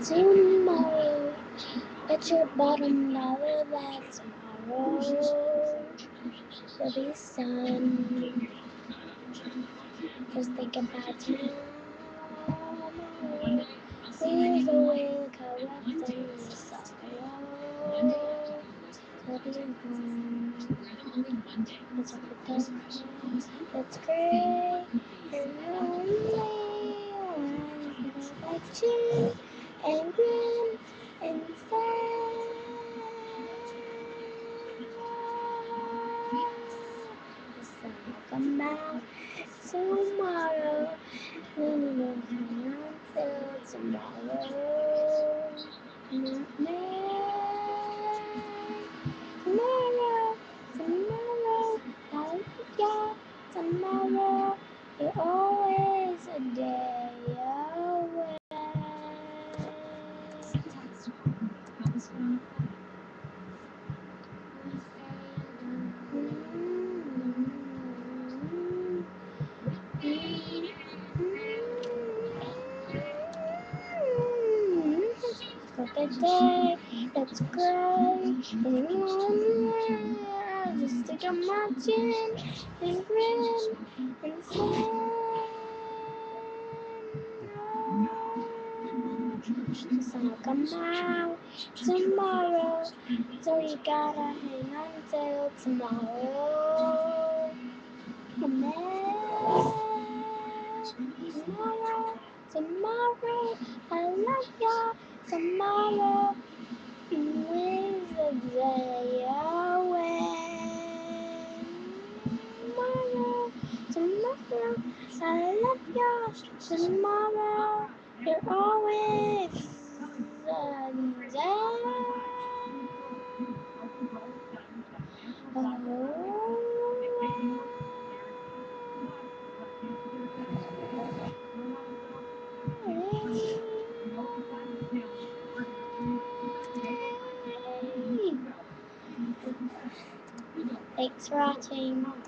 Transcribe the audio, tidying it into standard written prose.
Tomorrow, at your bottom dollar that tomorrow will be sun. Just think about tomorrow. Clears away the corruption and the sorrow. To be home. It's a protection that's great and lonely. One like you and grin and sad. The sun will come out tomorrow. Until tomorrow. Not me. Tomorrow, tomorrow, hallelujah. Tomorrow, you're always a day away. Look at day, that's great. Just stick a mountain and grin and say, the sun will come out tomorrow, so you gotta hang on till tomorrow. Tomorrow, tomorrow, I love ya. Tomorrow is the day away. Tomorrow, tomorrow, I love ya. Tomorrow, you're always the day. Thanks for watching.